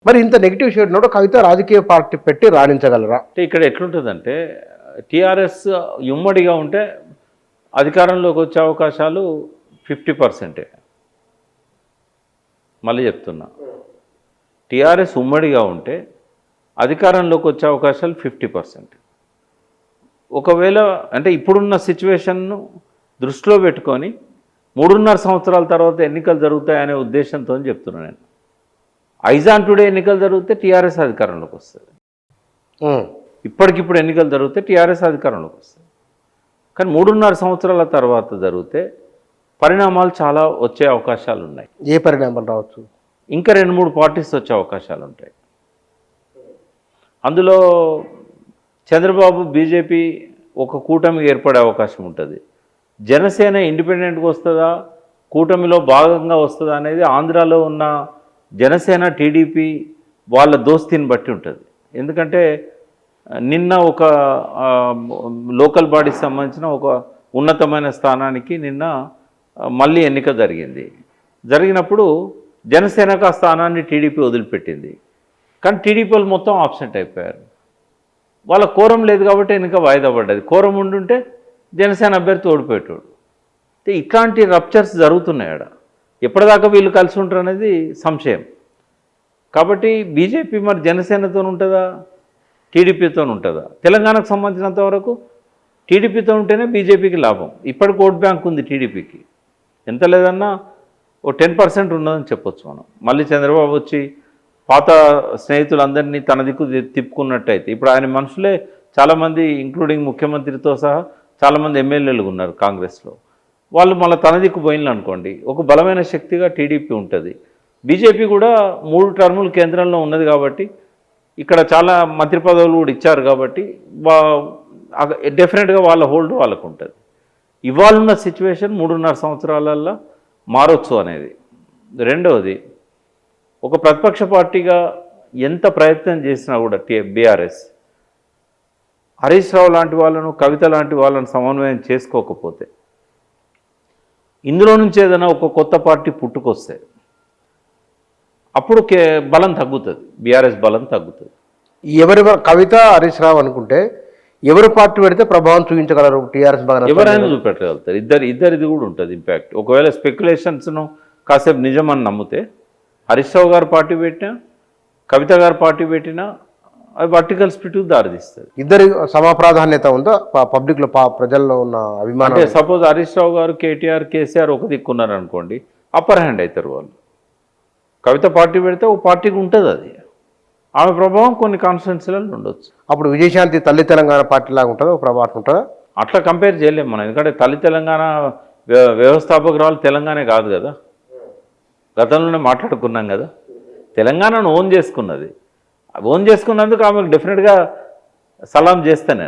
మరి ఇంత negative shade ఉన్నప్పుడు కవిత రాజకీయ పార్టీ పెట్టి రాణించగలరా? అంటే ఇక్కడ ఎట్లుంటుందంటే టీఆర్ఎస్ ఉమ్మడిగా ఉంటే అధికారంలోకి వచ్చే అవకాశాలు 50%. మళ్ళీ చెప్తున్నా, టీఆర్ఎస్ ఉమ్మడిగా ఉంటే అధికారంలోకి వచ్చే అవకాశాలు 50%. ఒకవేళ అంటే ఇప్పుడున్న సిచ్యువేషన్ను దృష్టిలో పెట్టుకొని 3.5 సంవత్సరాల తర్వాత ఎన్నికలు జరుగుతాయనే ఉద్దేశంతో చెప్తున్నాను నేను. ఐజాన్ టుడే ఎన్నికలు జరిగితే టీఆర్ఎస్ అధికారంలోకి వస్తుంది. ఇప్పటికిప్పుడు ఎన్నికలు జరిగితే టీఆర్ఎస్ అధికారంలోకి వస్తుంది. కానీ 3.5 సంవత్సరాల తర్వాత జరిగితే పరిణామాలు చాలా వచ్చే అవకాశాలు ఉన్నాయి. ఏ పరిణామాలు రావచ్చు? ఇంకా 2-3 పార్టీస్ వచ్చే అవకాశాలు ఉంటాయి. అందులో చంద్రబాబు బీజేపీ ఒక కూటమి ఏర్పడే అవకాశం ఉంటుంది. జనసేన ఇండిపెండెంట్గా వస్తుందా, కూటమిలో భాగంగా వస్తుందా అనేది ఆంధ్రాలో ఉన్న జనసేన టీడీపీ వాళ్ళ దోస్తీని బట్టి ఉంటుంది. ఎందుకంటే నిన్న ఒక లోకల్ బాడీకి సంబంధించిన ఒక ఉన్నతమైన స్థానానికి నిన్న మళ్ళీ ఎన్నిక జరిగినప్పుడు జనసేనకు ఆ స్థానాన్ని టీడీపీ వదిలిపెట్టింది. కానీ టీడీపీ వాళ్ళు మొత్తం ఆబ్సెంట్ అయిపోయారు. వాళ్ళ కోరం లేదు కాబట్టి ఎన్నిక వాయిదా పడ్డది. కోరం ఉండుంటే జనసేన అభ్యర్థి ఓడిపోయేటోడు. ఇట్లాంటి రప్చర్స్ జరుగుతున్నాయి ఆడ. ఎప్పటిదాకా వీళ్ళు కలిసి ఉంటారు అనేది సంశయం. కాబట్టి బీజేపీ మరి జనసేనతో ఉంటుందా, టీడీపీతో ఉంటుందా? తెలంగాణకు సంబంధించినంత వరకు టీడీపీతో ఉంటేనే బీజేపీకి లాభం. ఇప్పటికి ఓట్ బ్యాంక్ ఉంది టీడీపీకి, ఎంత లేదన్నా ఓ 10% ఉన్నదని చెప్పొచ్చు మనం. మళ్ళీ చంద్రబాబు వచ్చి పాత స్నేహితులందరినీ తన దిక్కు తిప్పుకున్నట్టయితే, ఇప్పుడు ఆయన మనుషులే చాలామంది ఇంక్లూడింగ్ ముఖ్యమంత్రితో సహా చాలామంది ఎమ్మెల్యేలు ఉన్నారు కాంగ్రెస్లో. వాళ్ళు మళ్ళీ తన దిక్కు పోయినలు అనుకోండి, ఒక బలమైన శక్తిగా టీడీపీ ఉంటుంది. బీజేపీ కూడా 3 టర్ములు కేంద్రంలో ఉన్నది కాబట్టి, ఇక్కడ చాలా మంత్రి పదవులు కూడా ఇచ్చారు కాబట్టి డెఫినెట్గా వాళ్ళ హోల్డ్ వాళ్ళకు ఉంటుంది. ఇవాళ సిచ్యువేషన్ 3.5 సంవత్సరాలల్లో మారొచ్చు అనేది. రెండవది, ఒక ప్రతిపక్ష పార్టీగా ఎంత ప్రయత్నం చేసినా కూడా బీఆర్ఎస్ హరీష్ రావు లాంటి వాళ్ళను, కవిత లాంటి వాళ్ళను సమన్వయం చేసుకోకపోతే, ఇందులో నుంచి ఏదైనా ఒక కొత్త పార్టీ పుట్టుకొస్తే అప్పుడు బలం తగ్గుతుంది, బీఆర్ఎస్ బలం తగ్గుతుంది. ఎవరి కవిత హరీష్ రావు అనుకుంటే ఎవరు పార్టీ పెడితే ప్రభావం చూపించగలరు టీఆర్ఎస్ బాగా? ఎవరైనా చూపెట్టగలుగుతారు. ఇద్దరిది కూడా ఉంటుంది ఇంపాక్ట్. ఒకవేళ స్పెక్యులేషన్స్ను కాసేపు నిజం అని నమ్మితే హరీష్ రావు గారు పార్టీ పెట్టినా, కవిత గారు పార్టీ పెట్టినా అది వర్టికల్ స్ప్లిట్కి దారితీస్తుంది. ఇద్దరి సమప్రాధాన్యత ఉందో పబ్లిక్లో, ప్రజల్లో ఉన్న అభిమానం? అంటే సపోజ్ హరీష్ రావు గారు, కేటీఆర్, కేసీఆర్ ఒక దిక్కున్నారు అనుకోండి, అప్పర్ హ్యాండ్ అవుతారు వాళ్ళు. కవిత పార్టీ పెడితే ఒక పార్టీకి ఉంటుంది, అది ఆమె ప్రభావం కొన్ని కాన్స్టిట్యున్సీలలో ఉండొచ్చు. అప్పుడు విజయశాంతి తల్లి తెలంగాణ పార్టీ లాగా ఉంటుందా, ఒక ప్రభావం ఉంటుందా? అట్లా కంపేర్ చేయలేము మనం. ఎందుకంటే తల్లి తెలంగాణ వ్యవస్థాపకురాలు తెలంగాణ కాదు కదా, గతంలోనే మాట్లాడుకున్నాం కదా. తెలంగాణను ఓన్ చేసుకున్నది. ఓన్ చేసుకున్నందుకు ఆమెకు డెఫినెట్గా సలాం చేస్తాను.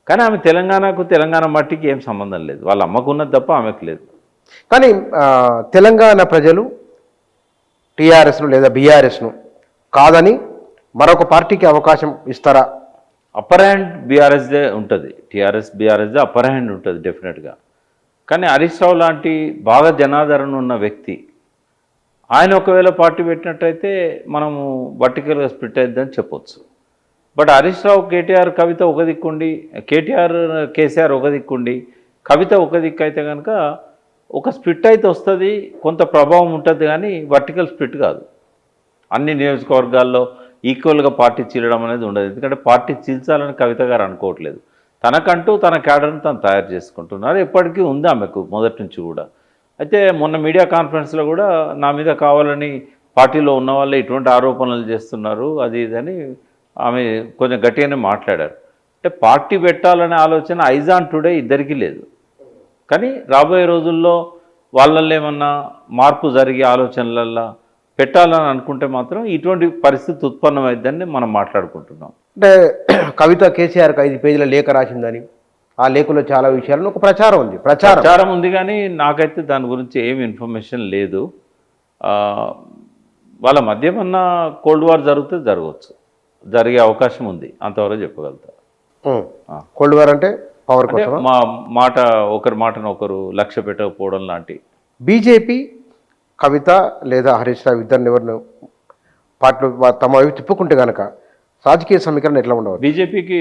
కానీ ఆమె తెలంగాణ మట్టికి ఏం సంబంధం లేదు. వాళ్ళ అమ్మకు ఉన్నది తప్ప ఆమెకు లేదు. కానీ తెలంగాణ ప్రజలు టీఆర్ఎస్ను లేదా బీఆర్ఎస్ను కాదని మరొక పార్టీకి అవకాశం ఇస్తారా? అప్పర్ హ్యాండ్ బీఆర్ఎస్దే ఉంటుంది. టీఆర్ఎస్ బీఆర్ఎస్దే అప్పర్ హ్యాండ్ ఉంటుంది డెఫినెట్గా. కానీ హరీష్ రావు లాంటి బాగా జనాదరణ ఉన్న వ్యక్తి, ఆయన ఒకవేళ పార్టీ పెట్టినట్టయితే మనము వర్టికల్గా స్ప్లిట్ అయిద్దని చెప్పొచ్చు. బట్ హరీష్ రావు, కేటీఆర్, కవిత ఒక దిక్కుండి, కేటీఆర్, కేసీఆర్ ఒక దిక్కుండి, కవిత ఒక దిక్కు అయితే కనుక ఒక స్ప్లిట్ అయితే వస్తుంది, కొంత ప్రభావం ఉంటుంది. కానీ వర్టికల్ స్ప్లిట్ కాదు. అన్ని నియోజకవర్గాల్లో ఈక్వల్గా పార్టీ చీలడం అనేది ఉండదు. ఎందుకంటే పార్టీ చీల్చాలని కవిత గారు అనుకోవట్లేదు. తనకంటూ తన క్యాడర్ని తను తయారు చేసుకుంటున్నారు. ఎప్పటికీ ఉంది ఆమెకు మొదటి నుంచి కూడా. అయితే మొన్న మీడియా కాన్ఫరెన్స్లో కూడా నా మీద కావాలని పార్టీలో ఉన్న వాళ్ళే ఇటువంటి ఆరోపణలు చేస్తున్నారు, అది ఇదని ఆమె కొంచెం గట్టిగానే మాట్లాడారు. అంటే పార్టీ పెట్టాలనే ఆలోచన ఐజాన్ టుడే ఇద్దరికీ లేదు. కానీ రాబోయే రోజుల్లో వాళ్ళల్లో ఏమన్నా మార్పు జరిగే ఆలోచనలల్లో పెట్టాలని అనుకుంటే మాత్రం ఇటువంటి పరిస్థితి ఉత్పన్నమైందని మనం మాట్లాడుకుంటున్నాం. అంటే కవిత కేసీఆర్కి 5 పేజీల లేఖ రాసిందని, ఆ లేఖలో చాలా విషయాలను ఒక ప్రచారం ఉంది. కానీ నాకైతే దాని గురించి ఏమి ఇన్ఫర్మేషన్ లేదు. వాళ్ళ మధ్య ఏమన్నా కోల్డ్ వార్ జరిగితే జరిగే అవకాశం ఉంది, అంతవరకు చెప్పగలుగుతా. కోల్డ్ వార్ అంటే పవర్ కోసం ఒకరి మాటను ఒకరు లక్ష్య పెట్టకపోవడం లాంటి. బీజేపీ కవిత లేదా హరీష్ రావు ఇద్దరిని ఎవరిని పార్టీలో తమ వైపు తిప్పుకుంటే కనుక రాజకీయ సమీకరణ ఎట్లా ఉండవచ్చు? బీజేపీకి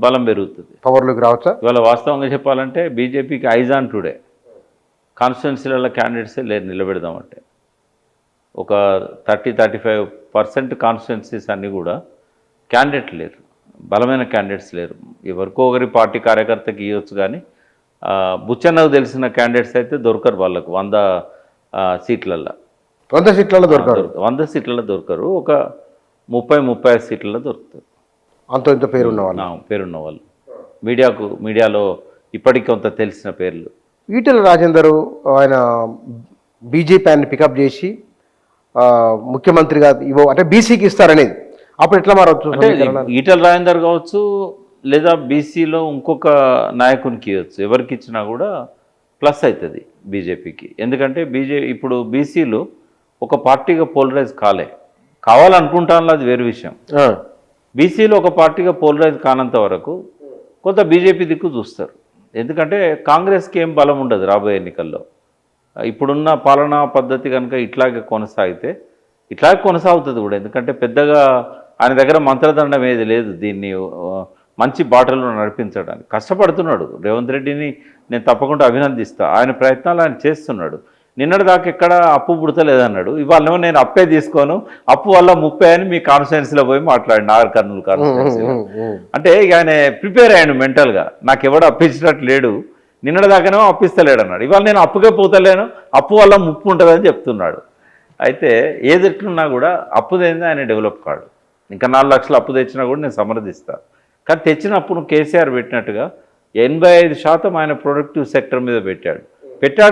బలం పెరుగుతుంది. పవర్లోకి రావచ్చా? ఇవాళ వాస్తవంగా చెప్పాలంటే బీజేపీకి ఐజ్ ఆన్ టుడే. కాన్స్టిట్యున్సీలలో క్యాండిడేట్సే లేరు నిలబెడదామంటే. ఒక 30-35% కాన్స్టిట్యున్సీస్ అన్నీ కూడా క్యాండిడేట్ లేరు, బలమైన క్యాండిడేట్స్ లేరు. ఎవరికో ఒకరి పార్టీ కార్యకర్తకి ఇవ్వచ్చు, కానీ బుచ్చన్నకు తెలిసిన క్యాండిడేట్స్ అయితే దొరకరు వాళ్ళకు 100 సీట్లల్లో. 100 సీట్లలో దొరకరు. 100 సీట్లలో దొరకరు. ఒక 30-35 సీట్లలో దొరుకుతారు. అంత ఇంత పేరున్న వాళ్ళు, పేరున్న వాళ్ళు, మీడియాలో ఇప్పటికి కొంత తెలిసిన పేర్లు. ఈటెల రాజేందర్ ఆయన బీజేపీ ఆయన్ని పికప్ చేసి ముఖ్యమంత్రిగా అంటే బీసీకి ఇస్తారనేది, అప్పుడు ఎట్లా మారవచ్చు? అంటే ఈటెల రాజేందర్ కావచ్చు, లేదా బీసీలో ఇంకొక నాయకునికి ఇవ్వచ్చు. ఎవరికి ఇచ్చినా కూడా ప్లస్ అవుతుంది బీజేపీకి. ఎందుకంటే ఇప్పుడు బీసీలు ఒక పార్టీగా పోలరైజ్ కావాలనుకుంటాను, అది వేరు విషయం. బీసీలో ఒక పార్టీగా పోలరైజ్ కానంత వరకు కొంత బీజేపీ దిక్కు చూస్తారు. ఎందుకంటే కాంగ్రెస్కి ఏం బలం ఉండదు రాబోయే ఎన్నికల్లో. ఇప్పుడున్న పాలనా పద్ధతి కనుక ఇట్లాగే కొనసాగుతుంది కూడా. ఎందుకంటే పెద్దగా ఆయన దగ్గర మంత్రదండం ఏది లేదు దీన్ని మంచి బాటలో నడిపించడానికి. కష్టపడుతున్నాడు రేవంత్ రెడ్డిని నేను తప్పకుండా అభినందిస్తా. ఆయన ప్రయత్నాలు ఆయన చేస్తున్నాడు. నిన్నటి దాకా ఎక్కడ అప్పు పుడతలేదన్నాడు. ఇవాళ నేను అప్పే తీసుకోను, అప్పు వల్ల 30 అని మీ కాన్స్టిట్యున్సీలో పోయి మాట్లాడి నాగర్ కర్నూలు కాన్స్టిట్యున్సీలో. అంటే ఇక ఆయన ప్రిపేర్ అయ్యాడు మెంటల్గా, నాకు ఎవడు అప్పించినట్టు లేడు, నిన్నటి దాకానేమో అప్పిస్తలేడు అన్నాడు. ఇవాళ నేను అప్పుగా పోతలేను, అప్పు వల్ల ముప్పు ఉంటుందని చెప్తున్నాడు. అయితే ఏది ఎట్లున్నా కూడా అప్పుదైంది ఆయన డెవలప్ కాడు. ఇంకా 4 లక్షలు అప్పు తెచ్చినా కూడా నేను సమర్థిస్తాను. కానీ తెచ్చిన అప్పును కేసీఆర్ పెట్టినట్టుగా 85% ఆయన ప్రొడక్టివ్ సెక్టర్ మీద పెట్టాడు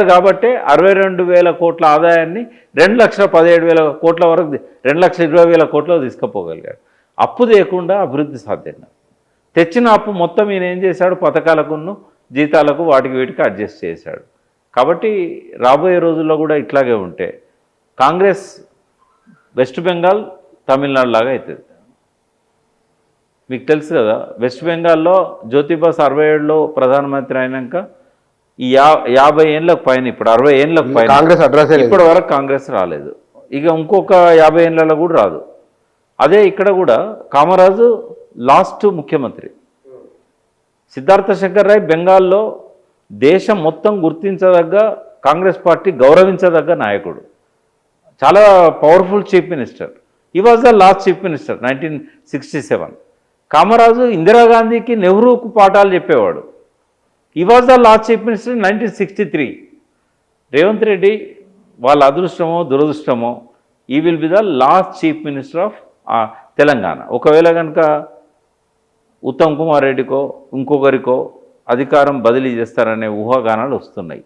కాబట్టి 62,000 కోట్ల ఆదాయాన్ని 2,17,000 కోట్ల వరకు 2,20,000 కోట్లకు తీసుకుపోగలిగాడు. అప్పు లేకుండా అభివృద్ధి సాధ్యం. తెచ్చిన అప్పు మొత్తం ఈయన ఏం చేశాడు, పథకాలకును జీతాలకు వాటికి వీటికి అడ్జస్ట్ చేశాడు. కాబట్టి రాబోయే రోజుల్లో కూడా ఇట్లాగే ఉంటే కాంగ్రెస్ వెస్ట్ బెంగాల్ తమిళనాడు లాగా అవుతుంది. మీకు తెలుసు కదా, వెస్ట్ బెంగాల్లో జ్యోతిబా 67లో ప్రధానమంత్రి అయినాక ఈ 50 ఏళ్ళకు పైన, ఇప్పుడు 60 ఏళ్ళకు పైన కాంగ్రెస్ అడ్రస్ ఇప్పటి వరకు కాంగ్రెస్ రాలేదు. ఇక ఇంకొక 50 ఏళ్ళలో కూడా రాదు. అదే ఇక్కడ కూడా కామరాజు లాస్ట్ ముఖ్యమంత్రి. సిద్ధార్థ శంకర్ రాయ్ బెంగాల్లో దేశం మొత్తం గుర్తించదగ్గ, కాంగ్రెస్ పార్టీ గౌరవించదగ్గ నాయకుడు, చాలా powerful chief minister. He was the last chief minister 1967. Kamaraj ఇందిరాగాంధీకి, నెహ్రూకు పాఠాలు చెప్పేవాడు. He was the last chief minister 1963. Revanth Reddy వాళ్ళ అదృష్టమో దురదృష్టమో he will be the last chief minister of Telangana. ఒకవేళ కనుక ఉత్తమ్ కుమార్ రెడ్డికో ఇంకొకరికో అధికారం బదిలీ చేస్తారనే ఊహాగానాలు వస్తున్నాయి.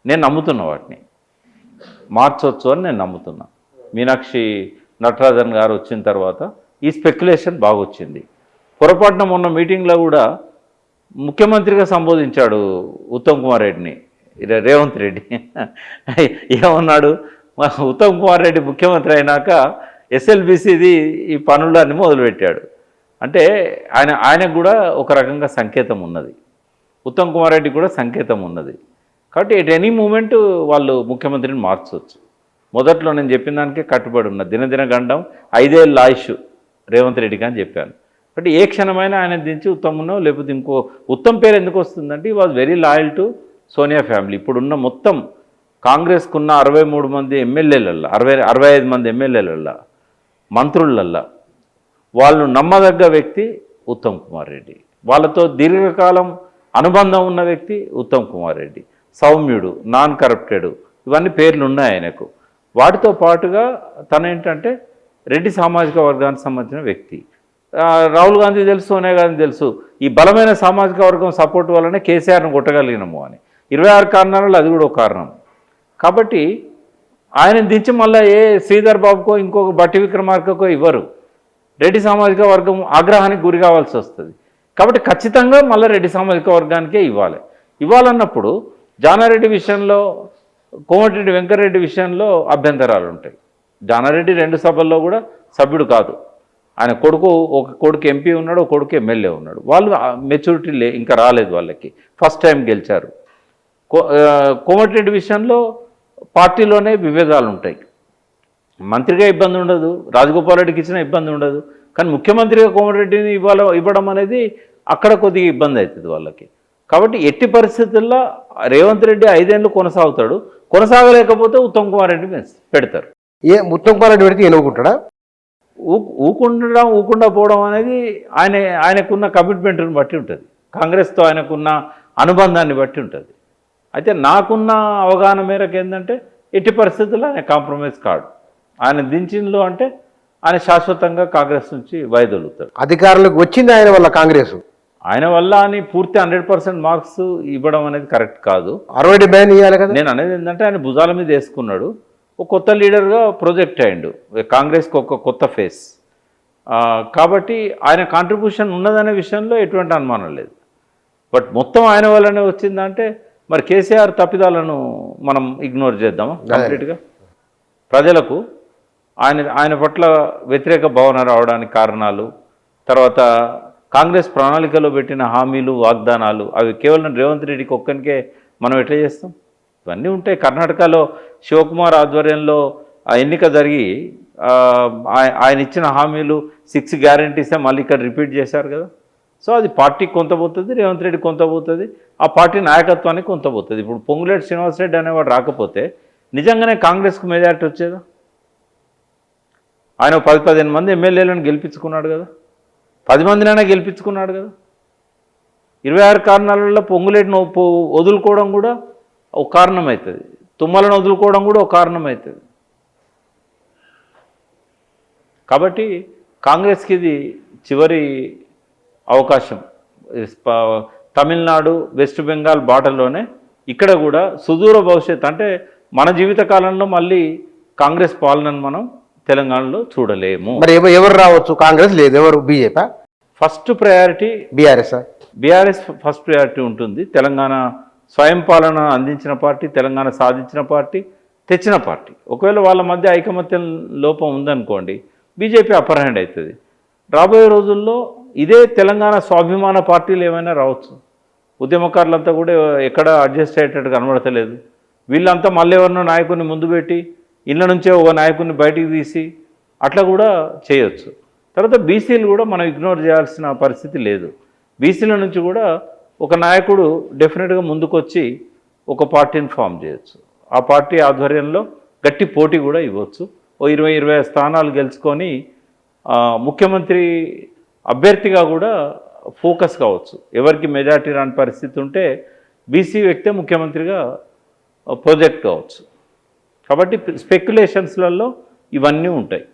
నేను నమ్ముతున్నా, వాటిని మార్చవచ్చు అని నేను నమ్ముతున్నా. మీనాక్షి నటరాజన్ గారు వచ్చిన తర్వాత ఈ స్పెక్యులేషన్ బాగా వచ్చింది. పొరపాటున మొన్న మీటింగ్లో కూడా ముఖ్యమంత్రిగా సంబోధించాడు ఉత్తమ్ కుమార్ రెడ్డిని రేవంత్ రెడ్డి. ఏమన్నాడు, ఉత్తమ్ కుమార్ రెడ్డి ముఖ్యమంత్రి అయినాక ఎస్ఎల్బిసిది ఈ పనులన్నీ మొదలుపెట్టాడు. అంటే ఆయనకు కూడా ఒక రకంగా సంకేతం ఉన్నది, ఉత్తమ్ కుమార్ రెడ్డి కూడా సంకేతం ఉన్నది. కాబట్టి ఎట్ ఎనీ మూమెంట్ వాళ్ళు ముఖ్యమంత్రిని మార్చవచ్చు. మొదట్లో నేను చెప్పిన దానికే కట్టుబడి ఉన్న దినదిన గండం 5 ఏళ్ళ ఆయుష్ రేవంత్ రెడ్డికి అని చెప్పాను. బట్ ఏ క్షణమైనా ఆయన దించి ఉత్తమ్నో లేకపోతే ఇంకో ఉత్తమ్ పేరు ఎందుకు వస్తుందంటే ఈ was very loyal to Sonia family. ఇప్పుడున్న మొత్తం కాంగ్రెస్కున్న 63 మంది ఎమ్మెల్యేలల్లో 65 మంది ఎమ్మెల్యేలల్లో మంత్రులల్లో వాళ్ళు నమ్మదగ్గ వ్యక్తి ఉత్తమ్ కుమార్ రెడ్డి. వాళ్ళతో దీర్ఘకాలం అనుబంధం ఉన్న వ్యక్తి ఉత్తమ్ కుమార్ రెడ్డి. సౌమ్యుడు, నాన్ కరప్టెడ్, ఇవన్నీ పేర్లు ఉన్నాయి ఆయనకు. వాటితో పాటుగా తనేంటంటే రెడ్డి సామాజిక వర్గానికి సంబంధించిన వ్యక్తి. రాహుల్ గాంధీ తెలుసు, సోనియా గాంధీ తెలుసు, ఈ బలమైన సామాజిక వర్గం సపోర్ట్ వల్లనే కేసీఆర్ను కొట్టగలిగినాము అని. 26 కారణాలలో అది కూడా ఒక కారణం. కాబట్టి ఆయన దించి మళ్ళీ ఏ శ్రీధర్ బాబుకో ఇంకొక బట్టి విక్రమార్కకో ఇవ్వరు. రెడ్డి సామాజిక వర్గం ఆగ్రహానికి గురి కావాల్సి వస్తుంది. కాబట్టి ఖచ్చితంగా మళ్ళీ రెడ్డి సామాజిక వర్గానికే ఇవ్వాలన్నప్పుడు జానారెడ్డి విషయంలో, కోమటిరెడ్డి వెంకటరెడ్డి విషయంలో అభ్యంతరాలు ఉంటాయి. జానారెడ్డి 2 సభల్లో కూడా సభ్యుడు కాదు. ఆయన ఒక కొడుకు ఎంపీ ఉన్నాడు, ఒక కొడుకు ఎమ్మెల్యే ఉన్నాడు. వాళ్ళు మెచ్యూరిటీ ఇంకా రాలేదు, వాళ్ళకి ఫస్ట్ టైం గెలిచారు. కోమటిరెడ్డి విషయంలో పార్టీలోనే విభేదాలు ఉంటాయి. మంత్రిగా ఇబ్బంది ఉండదు, రాజగోపాల్ రెడ్డికి ఇచ్చిన ఇబ్బంది ఉండదు. కానీ ముఖ్యమంత్రిగా కోమటిరెడ్డిని ఇవ్వడం అనేది అక్కడ కొద్దిగా ఇబ్బంది అవుతుంది వాళ్ళకి. కాబట్టి ఎట్టి పరిస్థితుల్లో రేవంత్ రెడ్డి 5 ఏళ్ళు కొనసాగుతాడు. కొనసాగలేకపోతే ఉత్తమ్ కుమార్ రెడ్డి పెడతారు. ఉత్తమ్ కుమార్ రెడ్డి పెడితే ఎన్నుకుంటాడా? ఊకుండా పోవడం అనేది ఆయనకున్న కమిట్మెంట్ని బట్టి ఉంటుంది, కాంగ్రెస్తో ఆయనకున్న అనుబంధాన్ని బట్టి ఉంటుంది. అయితే నాకున్న అవగాహన మేరకు ఏంటంటే ఎట్టి పరిస్థితుల్లో ఆయన కాంప్రమైజ్ కాడు. ఆయన దించిన్లో అంటే ఆయన శాశ్వతంగా కాంగ్రెస్ నుంచి వైదొలుగుతాడు. అధికారులకు వచ్చింది ఆయన వల్ల కాంగ్రెస్, ఆయన వల్ల అని పూర్తి 100% మార్క్స్ ఇవ్వడం అనేది కరెక్ట్ కాదు. 60 బ్యాన్ ఇవ్వాలి కదా. నేను అనేది ఏంటంటే ఆయన భుజాల మీద వేసుకున్నాడు, ఒక కొత్త లీడర్గా ప్రొజెక్ట్ అయ్యిండు, కాంగ్రెస్కి ఒక కొత్త ఫేస్. కాబట్టి ఆయన కాంట్రిబ్యూషన్ ఉన్నదనే విషయంలో ఎటువంటి అనుమానం లేదు. బట్ మొత్తం ఆయన వల్లనే వచ్చిందంటే మరి కేసీఆర్ తప్పిదాలను మనం ఇగ్నోర్ చేద్దామా కంప్లీట్గా? ప్రజలకు ఆయన పట్ల వ్యతిరేక భావన రావడానికి కారణాలు, తర్వాత కాంగ్రెస్ ప్రణాళికలో పెట్టిన హామీలు, వాగ్దానాలు అవి కేవలం రేవంత్ రెడ్డికి ఒక్కనికే మనం ఎట్లా చేస్తాం? ఇవన్నీ ఉంటాయి. కర్ణాటకలో శివకుమార్ ఆధ్వర్యంలో ఆ ఎన్నిక జరిగి ఆయన ఇచ్చిన హామీలు 6 గ్యారంటీసే మళ్ళీ ఇక్కడ రిపీట్ చేశారు కదా. సో అది పార్టీకి కొంత పోతుంది, రేవంత్ రెడ్డి కొంత పోతుంది, ఆ పార్టీ నాయకత్వానికి కొంత పోతుంది. ఇప్పుడు పొంగులేటి శ్రీనివాసరెడ్డి అనేవాడు రాకపోతే నిజంగానే కాంగ్రెస్కు మెజారిటీ వచ్చేదా? ఆయన 10-15 మంది ఎమ్మెల్యేలను గెలిపించుకున్నాడు కదా, 10 మందినైనా గెలిపించుకున్నాడు కదా. 26 కారణాలలో పొంగులేటిని వదులుకోవడం కూడా ఒక కారణం అవుతుంది, తుమ్మలను వదులుకోవడం కూడా ఒక కారణం అవుతుంది. కాబట్టి కాంగ్రెస్కి ఇది చివరి అవకాశం. తమిళనాడు, వెస్ట్ బెంగాల్ బాటలోనే ఇక్కడ కూడా సుదూర భవిష్యత్తు అంటే మన జీవిత కాలంలో మళ్ళీ కాంగ్రెస్ పాలనను మనం తెలంగాణలో చూడలేము. మరి ఎవరు రావచ్చు? కాంగ్రెస్ లేదు, ఎవరు? BJP first priority, BRS first priority ఉంటుంది. తెలంగాణ స్వయం పాలన అందించిన పార్టీ, తెలంగాణ సాధించిన పార్టీ, తెచ్చిన పార్టీ. ఒకవేళ వాళ్ళ మధ్య ఐకమత్యం లోపం ఉందనుకోండి, బీజేపీ అప్పర్ హ్యాండ్ అవుతుంది. రాబోయే రోజుల్లో ఇదే తెలంగాణ స్వాభిమాన పార్టీలు ఏమైనా రావచ్చు. ఉద్యమకారులంతా కూడా ఎక్కడ అడ్జస్ట్ అయ్యేటట్టు కనబడతలేదు. వీళ్ళంతా మళ్ళీ ఎవరినో నాయకుడిని ముందు పెట్టి ఇళ్ళ నుంచే ఒక నాయకుడిని బయటికి తీసి అట్లా కూడా చేయొచ్చు. తర్వాత బీసీలు కూడా మనం ఇగ్నోర్ చేయాల్సిన పరిస్థితి లేదు. బీసీల నుంచి కూడా ఒక నాయకుడు డెఫినెట్గా ముందుకొచ్చి ఒక పార్టీని ఫామ్ చేయొచ్చు. ఆ పార్టీ ఆధ్వర్యంలో గట్టి పోటీ కూడా ఇవ్వచ్చు. ఓ 20-25 స్థానాలు గెలుచుకొని ముఖ్యమంత్రి అభ్యర్థిగా కూడా ఫోకస్ కావచ్చు. ఎవరికి మెజార్టీ రాని పరిస్థితి ఉంటే బీసీ వ్యక్తే ముఖ్యమంత్రిగా ప్రొజెక్ట్ కావచ్చు. కాబట్టి స్పెక్యులేషన్స్లలో ఇవన్నీ ఉంటాయి.